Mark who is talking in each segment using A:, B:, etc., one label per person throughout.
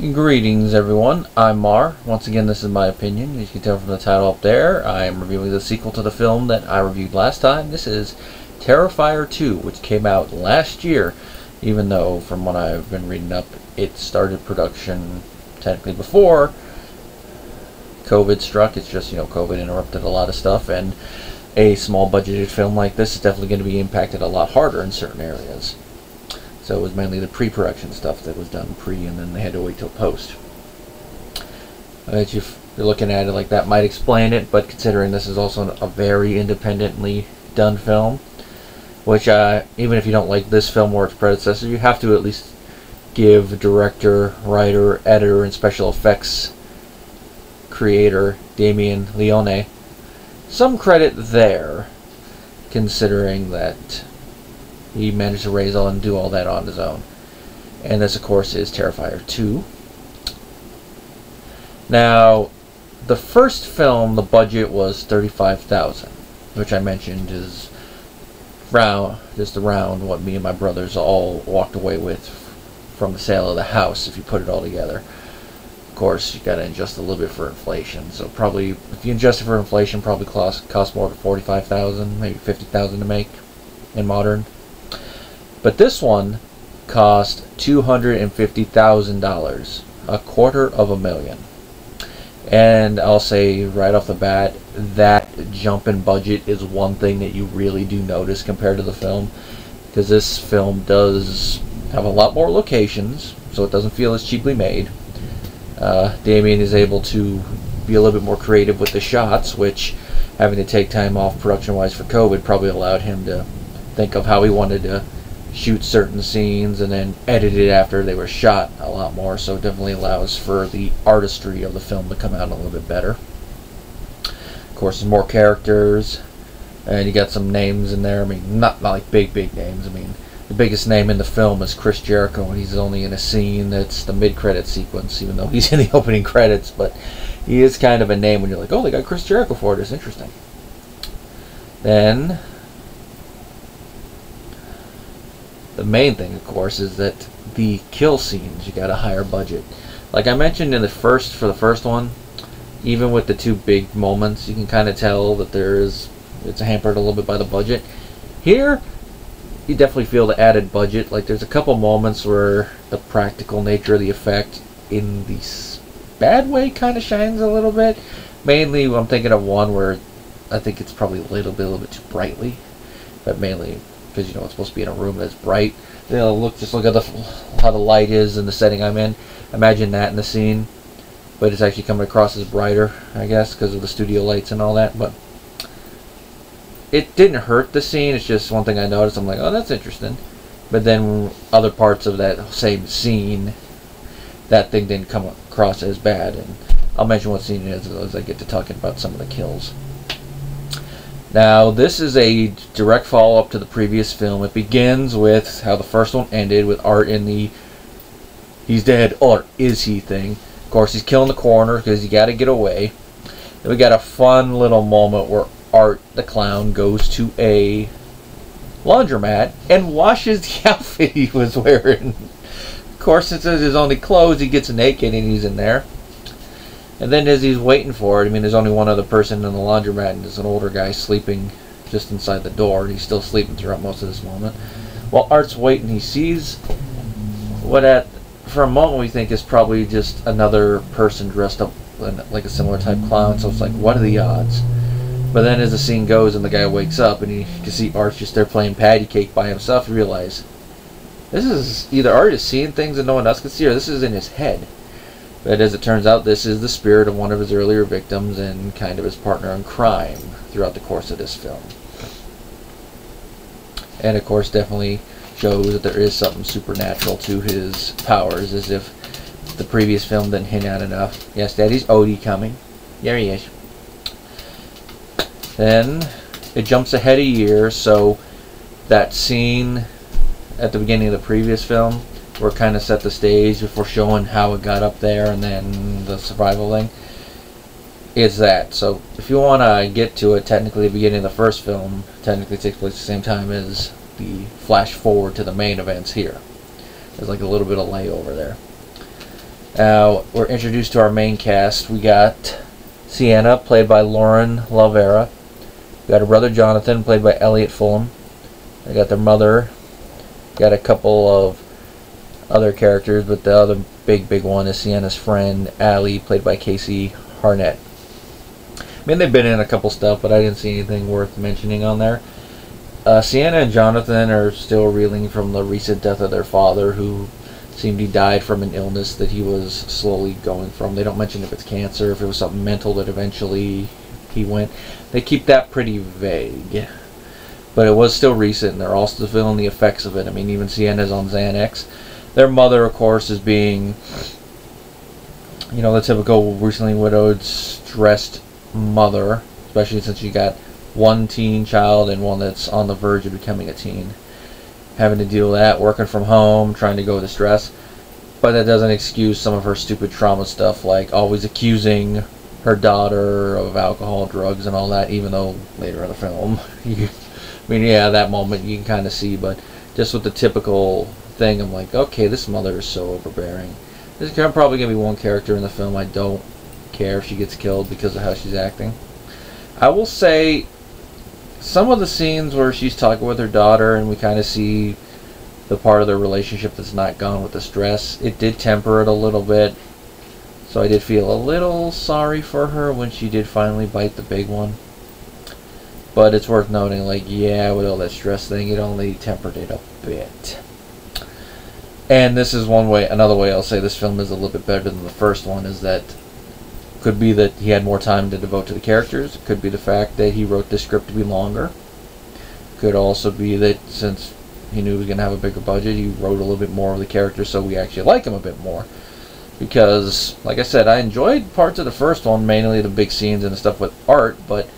A: Greetings everyone, I'm Mar. Once again, this is my opinion. As you can tell from the title up there, I am reviewing the sequel to the film that I reviewed last time. This is Terrifier 2, which came out last year, even though from what I've been reading up, it started production technically before COVID struck. It's just, COVID interrupted a lot of stuff, and a small budgeted film like this is definitely going to be impacted a lot harder in certain areas. So it was mainly the pre-production stuff that was done pre, and then they had to wait till post. If you're looking at it like that, might explain it, but considering this is also a very independently done film, which even if you don't like this film or its predecessor, you have to at least give director, writer, editor, and special effects creator Damien Leone some credit there, considering that he managed to raise all and do all that on his own. And this, of course, is Terrifier 2. Now, the first film, the budget was $35,000, which I mentioned is just around what me and my brothers all walked away with from the sale of the house, if you put it all together. Of course, you got to adjust a little bit for inflation. So probably, if you adjust it for inflation, probably cost more than $45,000, maybe $50,000 to make in modern. But this one cost $250,000, $250,000. And I'll say right off the bat, that jump in budget is one thing that you really do notice compared to the film, because this film does have a lot more locations, so it doesn't feel as cheaply made. Damien is able to be a little bit more creative with the shots, which, having to take time off production-wise for COVID, probably allowed him to think of how he wanted to shoot certain scenes and then edit it after they were shot a lot more, so it definitely allows for the artistry of the film to come out a little bit better. Of course, there's more characters, and you got some names in there. I mean, not like big names. I mean, the biggest name in the film is Chris Jericho, and he's only in a scene that's the mid-credit sequence, even though he's in the opening credits, but he is kind of a name when you're like, oh, they got Chris Jericho for it. It's interesting. Then the main thing, of course, is that the kill scenes, you got a higher budget. Like I mentioned for the first one, even with the two big moments, you can kind of tell that it's hampered a little bit by the budget. Here, you definitely feel the added budget. Like there's a couple moments where the practical nature of the effect in the bad way kind of shines a little bit. Mainly, I'm thinking of one where I think it's probably lit a little bit too brightly, but mainly because it's supposed to be in a room that's bright. Just look at how the light is in the setting I'm in. Imagine that in the scene, but it's actually coming across as brighter, I guess, because of the studio lights and all that. But it didn't hurt the scene. It's just one thing I noticed. I'm like, oh, that's interesting. But then other parts of that same scene, that thing didn't come across as bad. And I'll mention what scene it is as I get to talking about some of the kills. Now, this is a direct follow-up to the previous film. It begins with how the first one ended, with Art in the he's dead, or is he thing. Of course, he's killing the coroner because you got to get away. Then we got a fun little moment where Art, the clown, goes to a laundromat and washes the outfit he was wearing. Of course, since it's his only clothes, he gets naked and he's in there. And then as he's waiting for it, there's only one other person in the laundromat, and there's an older guy sleeping just inside the door. He's still sleeping throughout most of this moment. While Art's waiting, he sees for a moment we think is probably just another person dressed up like a similar type clown. So it's like, what are the odds? But then as the scene goes and the guy wakes up and you can see Art's just there playing patty cake by himself, you realize this is either Art is seeing things that no one else can see, or this is in his head. But as it turns out, this is the spirit of one of his earlier victims and kind of his partner in crime throughout the course of this film. And of course, definitely shows that there is something supernatural to his powers, as if the previous film didn't hint at enough. Yes, Daddy's Odie coming. There he is. Then it jumps ahead a year, so that scene at the beginning of the previous film, where it kind of set the stage before showing how it got up there and then the survival thing, is that. So if you want to get to it, technically the beginning of the first film technically takes place at the same time as the flash forward to the main events here. There's like a little bit of layover there. Now, we're introduced to our main cast. We got Sienna, played by Lauren LaVera. We got her brother Jonathan, played by Elliott Fullam. I got their mother. Got a couple of other characters, but the other big one is Sienna's friend, Allie, played by Casey Hartnett. I mean, they've been in a couple stuff, but I didn't see anything worth mentioning on there. Sienna and Jonathan are still reeling from the recent death of their father, who seemed he died from an illness that he was slowly going from. They don't mention if it's cancer, if it was something mental that eventually he went. They keep that pretty vague. But it was still recent, and they're all still feeling the effects of it. I mean, even Sienna's on Xanax. Their mother, of course, is being, you know, the typical recently widowed, stressed mother, especially since you got one teen child and one that's on the verge of becoming a teen. Having to deal with that, working from home, trying to go with the stress. But that doesn't excuse some of her stupid trauma stuff, like always accusing her daughter of alcohol, drugs, and all that, even though later in the film, I mean, yeah, that moment you can kind of see, but just with the typical thing, I'm like, okay, this mother is so overbearing. There's probably going to be one character in the film I don't care if she gets killed because of how she's acting. I will say, some of the scenes where she's talking with her daughter and we kind of see the part of their relationship that's not gone with the stress, it did temper it a little bit. So I did feel a little sorry for her when she did finally bite the big one. But it's worth noting, like, yeah, with all that stress thing, it only tempered it a bit. And this is another way I'll say this film is a little bit better than the first one, is that could be that he had more time to devote to the characters. It could be the fact that he wrote this script to be longer. Could also be that since he knew he was going to have a bigger budget, he wrote a little bit more of the characters so we actually like him a bit more. Because, like I said, I enjoyed parts of the first one, mainly the big scenes and the stuff with art, but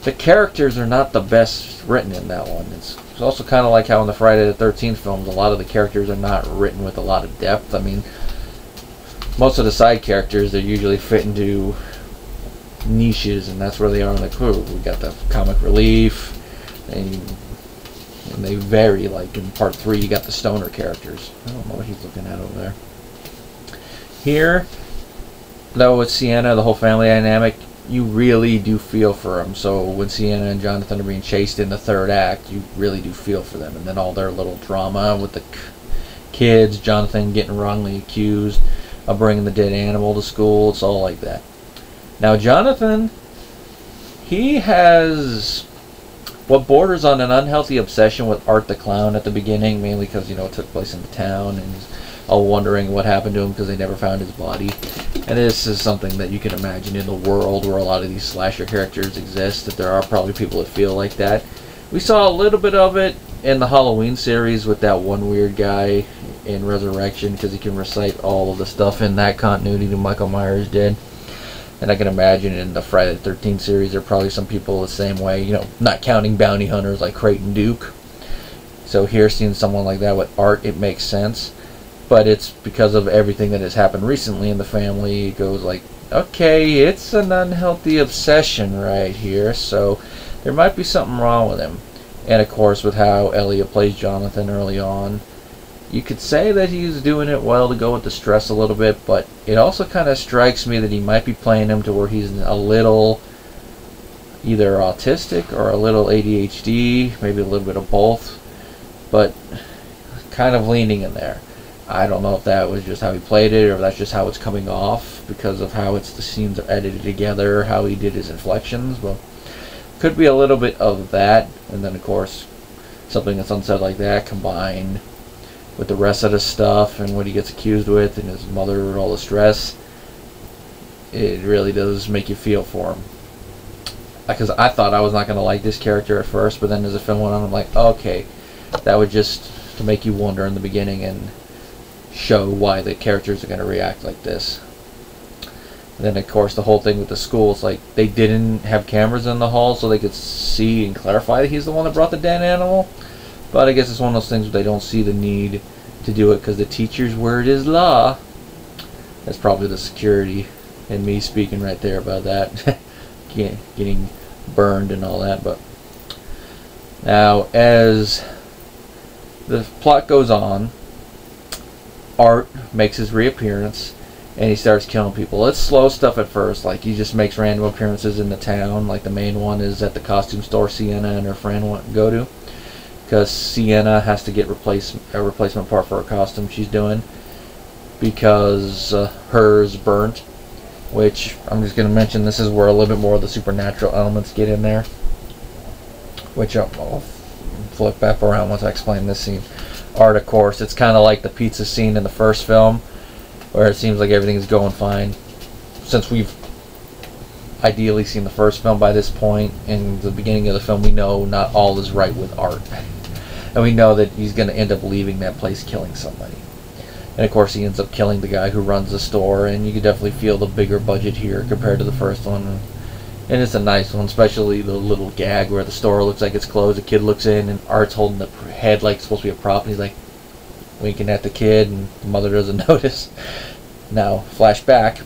A: the characters are not the best written in that one. It's also kind of like how in the Friday the 13th films, a lot of the characters are not written with a lot of depth. I mean, most of the side characters, they usually fit into niches, and that's where they are in the crew. We got the comic relief, and they vary. Like in part 3, you got the stoner characters. I don't know what he's looking at over there. Here, though, with Sienna, the whole family dynamic, you really do feel for them. So when Sienna and Jonathan are being chased in the third act, you really do feel for them. And then all their little drama with the kids, Jonathan getting wrongly accused of bringing the dead animal to school, it's all like that. Now Jonathan, he has what borders on an unhealthy obsession with Art the Clown at the beginning, mainly because, you know, it took place in the town, and he's all wondering what happened to him because they never found his body. And this is something that you can imagine in the world where a lot of these slasher characters exist, that there are probably people that feel like that. We saw a little bit of it in the Halloween series with that one weird guy in Resurrection, because he can recite all of the stuff in that continuity that Michael Myers did. And I can imagine in the Friday the 13th series there are probably some people the same way, you know, not counting bounty hunters like Creighton Duke. So here, seeing someone like that with Art, it makes sense. But it's because of everything that has happened recently in the family. It goes like, okay, it's an unhealthy obsession right here, so there might be something wrong with him. And of course, with how Elliott plays Jonathan early on, you could say that he's doing it well to go with the stress a little bit, but it also kind of strikes me that he might be playing him to where he's a little either autistic or a little ADHD, maybe a little bit of both, but kind of leaning in there. I don't know if that was just how he played it, or if that's just how it's coming off because of how the scenes are edited together, how he did his inflections. Well, could be a little bit of that, and then of course something that's unsaid like that combined with the rest of the stuff and what he gets accused with and his mother and all the stress, it really does make you feel for him. Because I thought I was not going to like this character at first, but then as the film went on, I'm like, okay, that was just to make you wonder in the beginning and show why the characters are going to react like this. And then of course the whole thing with the school, it's like they didn't have cameras in the hall so they could see and clarify that he's the one that brought the dead animal. But I guess it's one of those things where they don't see the need to do it because the teacher's word is law. That's probably the security and me speaking right there about that. Getting burned and all that. But now as the plot goes on, Art makes his reappearance, and he starts killing people. It's slow stuff at first, like he just makes random appearances in the town. Like the main one is at the costume store Sienna and her friend go to, because Sienna has to get a replacement part for her costume she's doing, because hers burnt. Which I'm just going to mention, this is where a little bit more of the supernatural elements get in there, which I'll flip back around once I explain this scene. Art, of course, it's kind of like the pizza scene in the first film, where it seems like everything's going fine. Since we've ideally seen the first film by this point, in the beginning of the film, we know not all is right with Art. And we know that he's going to end up leaving that place killing somebody. And of course he ends up killing the guy who runs the store, and you can definitely feel the bigger budget here compared to the first one. And it's a nice one, especially the little gag where the store looks like it's closed, a kid looks in, and Art's holding the head like it's supposed to be a prop, and he's like winking at the kid, and the mother doesn't notice. Now, flashback.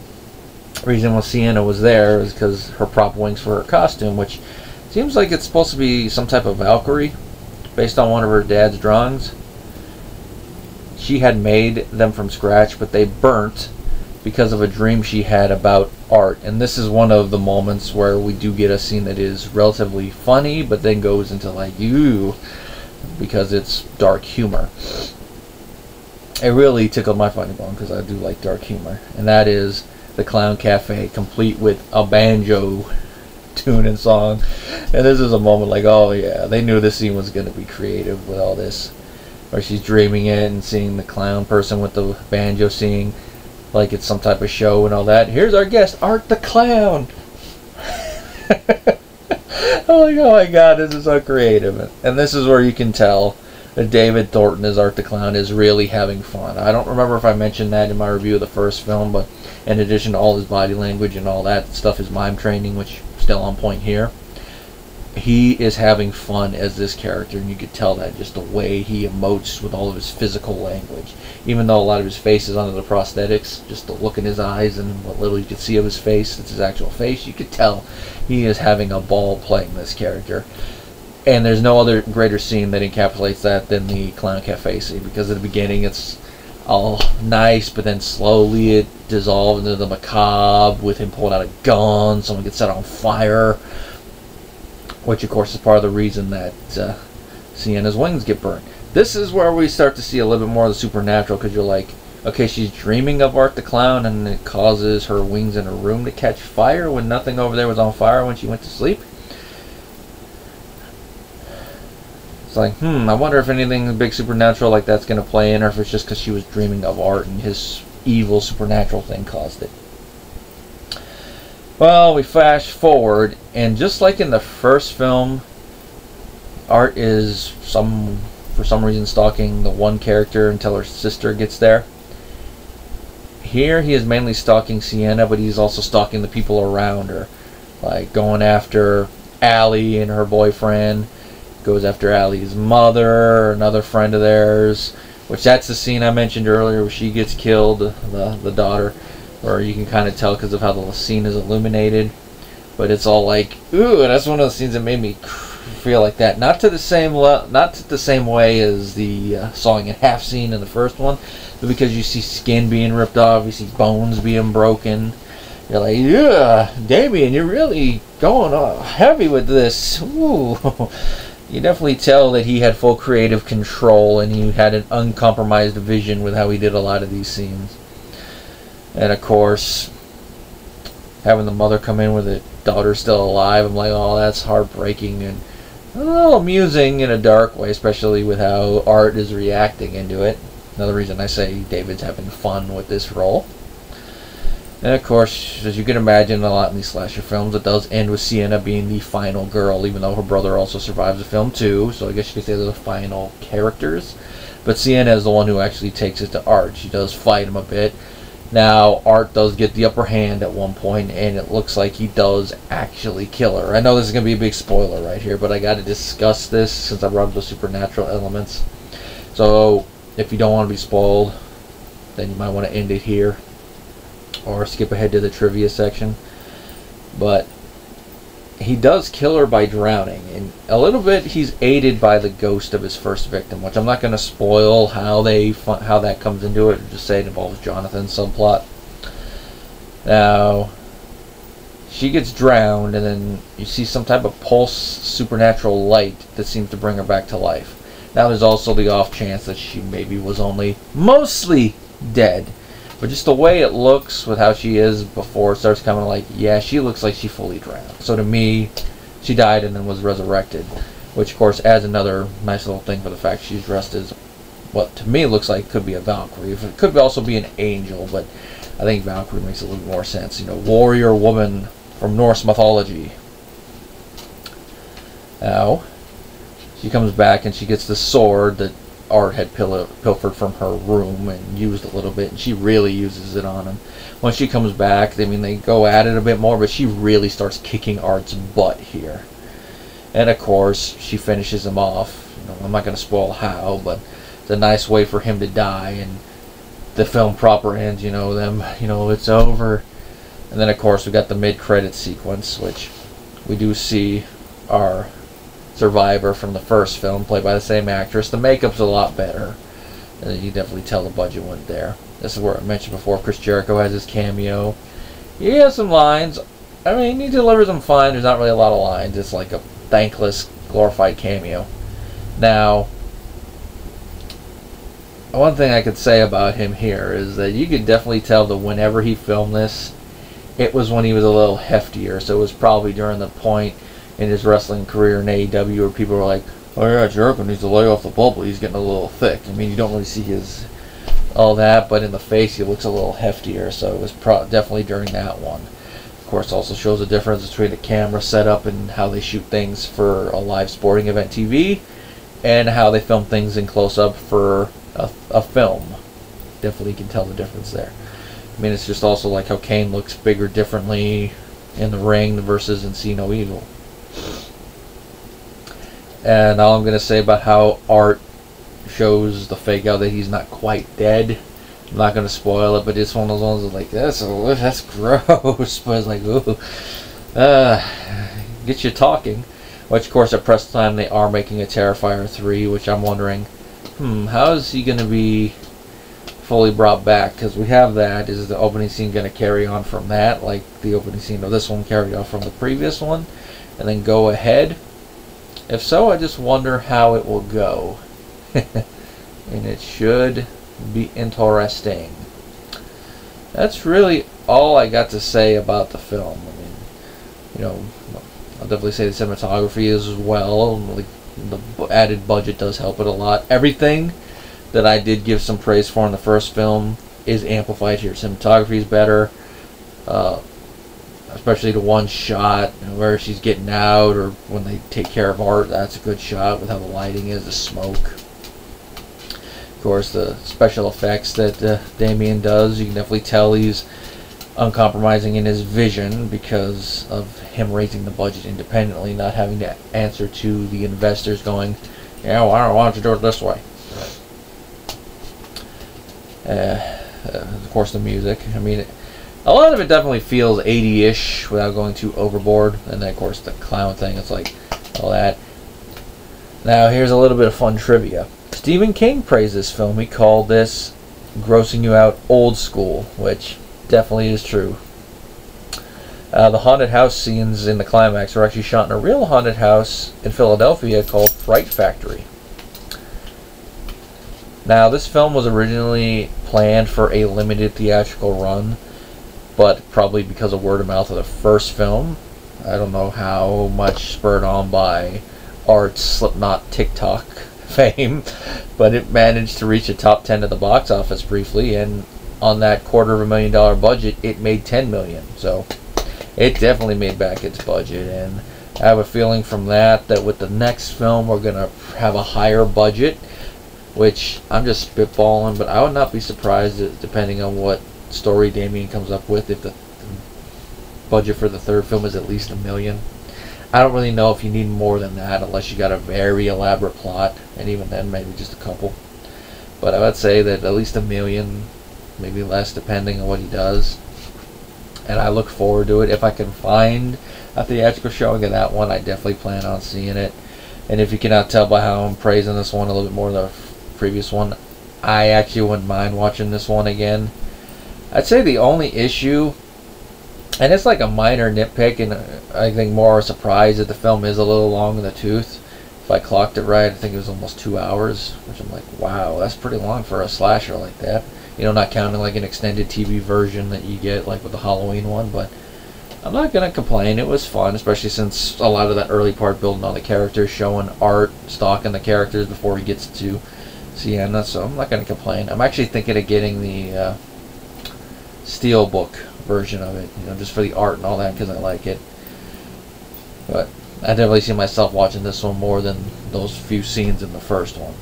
A: The reason why Sienna was there is because her prop winks for her costume, which seems like it's supposed to be some type of Valkyrie, based on one of her dad's drawings. She had made them from scratch, but they burnt because of a dream she had about Art. And this is one of the moments where we do get a scene that is relatively funny, but then goes into like, ew, because it's dark humor. It really tickled my funny bone, because I do like dark humor. And that is the Clown Cafe, complete with a banjo tune and song. And this is a moment like, oh yeah, they knew this scene was going to be creative with all this. Where she's dreaming it and seeing the clown person with the banjo singing like it's some type of show and all that. Here's our guest, Art the Clown. I'm like, oh my god, this is so creative. And this is where you can tell that David Thornton as Art the Clown is really having fun. I don't remember if I mentioned that in my review of the first film, but in addition to all his body language and all that stuff, his mime training, which is still on point here, he is having fun as this character, and you could tell that just the way he emotes with all of his physical language. Even though a lot of his face is under the prosthetics, just the look in his eyes and what little you could see of his face, it's his actual face, you could tell he is having a ball playing this character. And there's no other greater scene that encapsulates that than the Clown Cafe scene, because at the beginning it's all nice, but then slowly it dissolves into the macabre with him pulling out a gun, someone gets set on fire. Which, of course, is part of the reason that Sienna's wings get burnt. This is where we start to see a little bit more of the supernatural, because you're like, okay, she's dreaming of Art the Clown, and it causes her wings in her room to catch fire when nothing over there was on fire when she went to sleep. It's like, I wonder if anything big supernatural like that's going to play in, or if it's just because she was dreaming of Art and his evil supernatural thing caused it. Well, we flash forward, and just like in the first film, Art is for some reason stalking the one character until her sister gets there. Here he is mainly stalking Sienna, but he's also stalking the people around her, like going after Allie and her boyfriend, goes after Allie's mother, another friend of theirs, which that's the scene I mentioned earlier where she gets killed, the daughter. Or you can kind of tell because of how the scene is illuminated, but it's all like, ooh, that's one of the scenes that made me feel like that. Not to the same way as the sawing in half scene in the first one, but because you see skin being ripped off, you see bones being broken. You're like, yeah, Damien, you're really going heavy with this. Ooh. You definitely tell that he had full creative control, and he had an uncompromised vision with how he did a lot of these scenes. And of course, having the mother come in with the daughter still alive, I'm like, oh, that's heartbreaking and a little amusing in a dark way, especially with how Art is reacting into it. Another reason I say David's having fun with this role. And of course, as you can imagine, a lot in these slasher films, it does end with Sienna being the final girl, even though her brother also survives the film too, so I guess you could say they're the final characters. But Sienna is the one who actually takes it to Art. She does fight him a bit. Now, Art does get the upper hand at one point, and it looks like he does actually kill her. I know this is going to be a big spoiler right here, but I got to discuss this since I brought up the supernatural elements. So, if you don't want to be spoiled, then you might want to end it here, or skip ahead to the trivia section. But he does kill her by drowning, and a little bit he's aided by the ghost of his first victim, which I'm not going to spoil how that comes into it, just say it involves Jonathan's subplot. Now, she gets drowned, and then you see some type of pulse supernatural light that seems to bring her back to life. Now, there's also the off chance that she maybe was only mostly dead. But just the way it looks with how she is before it starts coming, like, yeah, she looks like she fully drowned. So to me, she died and then was resurrected. Which, of course, adds another nice little thing for the fact she's dressed as what to me looks like could be a Valkyrie. It could also be an angel, but I think Valkyrie makes a little more sense. You know, warrior woman from Norse mythology. Now, she comes back and she gets the sword that Art had pilfered from her room and used a little bit, and she really uses it on him. When she comes back, I mean, they go at it a bit more, but she really starts kicking Art's butt here. And of course, she finishes him off. You know, I'm not going to spoil how, but it's a nice way for him to die, and the film proper ends, you know, it's over. And then of course we got the mid-credit sequence, which we do see our survivor from the first film, played by the same actress. The makeup's a lot better. You definitely tell the budget went there. This is where I mentioned before, Chris Jericho has his cameo. He has some lines. I mean, he delivers them fine. There's not really a lot of lines. It's like a thankless, glorified cameo. Now, one thing I could say about him here is that you could definitely tell that whenever he filmed this, it was when he was a little heftier. So it was probably during the point in his wrestling career in AEW where people were like, oh yeah, Jericho needs to lay off the bubble, he's getting a little thick. I mean, you don't really see his all that, but in the face he looks a little heftier, so it was definitely during that one. Of course, also shows the difference between the camera setup and how they shoot things for a live sporting event TV and how they film things in close-up for a film. Definitely can tell the difference there. I mean, it's just also like how Kane looks bigger differently in the ring versus in See No Evil. And all I'm going to say about how Art shows the fake out that he's not quite dead. I'm not going to spoil it, but it's one of those ones that's like, that's gross. But it's like, ooh, get you talking. Which, of course, at press time, they are making a Terrifier 3, which I'm wondering, how is he going to be fully brought back? Because we have that. Is the opening scene going to carry on from that, like the opening scene of this one carried on from the previous one, and then go ahead? If so, I just wonder how it will go. And it should be interesting. That's really all I got to say about the film. I mean, you know, I'll definitely say the cinematography is as well. Like, the added budget does help it a lot. Everything that I did give some praise for in the first film is amplified here. Cinematography is better. Especially the one shot where she's getting out, or when they take care of Art, that's a good shot with how the lighting is, the smoke. Of course, the special effects that Damien does, you can definitely tell he's uncompromising in his vision because of him raising the budget independently, not having to answer to the investors going, yeah, well, why don't you do it this way? Of course, the music. I mean, a lot of it definitely feels 80-ish without going too overboard. And then, of course, the clown thing, it's like all that. Now, here's a little bit of fun trivia. Stephen King praised this film. He called this grossing you out old school, which definitely is true. The haunted house scenes in the climax were actually shot in a real haunted house in Philadelphia called Fright Factory. Now, this film was originally planned for a limited theatrical run, but probably because of word of mouth of the first film, I don't know how much spurred on by Art's Slipknot TikTok fame, but it managed to reach a top 10 at the box office briefly, and on that $250,000 budget, it made $10 million. So it definitely made back its budget, and I have a feeling from that with the next film we're gonna have a higher budget, which I'm just spitballing, but I would not be surprised, depending on what story Damien comes up with, if the budget for the third film is at least $1 million. I don't really know if you need more than that unless you got a very elaborate plot, and even then maybe just a couple. But I would say that at least $1 million, maybe less depending on what he does. And I look forward to it. If I can find a theatrical showing of that one, I definitely plan on seeing it. And if you cannot tell by how I'm praising this one a little bit more than the previous one, I actually wouldn't mind watching this one again. I'd say the only issue And it's like a minor nitpick, and I think more a surprise that the film is a little long in the tooth. If I clocked it right, I think it was almost 2 hours, which I'm like, wow, that's pretty long for a slasher like that. You know, not counting like an extended TV version that you get like with the Halloween one, but I'm not going to complain. It was fun, especially since a lot of that early part building on the characters, showing Art, stalking the characters before he gets to Sienna, so I'm not going to complain. I'm actually thinking of getting the Steelbook version of it, you know, just for the art and all that, because I like it. But I definitely see myself watching this one more than those few scenes in the first one.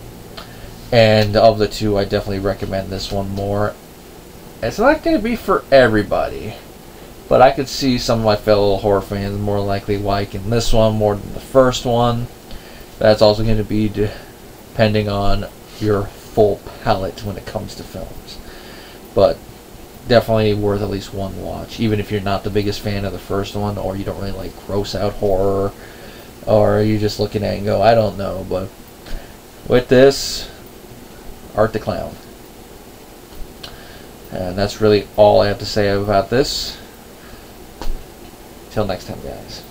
A: And of the two, I definitely recommend this one more. It's not going to be for everybody, but I could see some of my fellow horror fans more likely liking this one more than the first one. That's also going to be depending on your full palette when it comes to films. But definitely worth at least one watch, even if you're not the biggest fan of the first one, or you don't really like gross out horror, or you're just looking at it and go, I don't know. But with this, Art the Clown. And that's really all I have to say about this. Till next time, guys.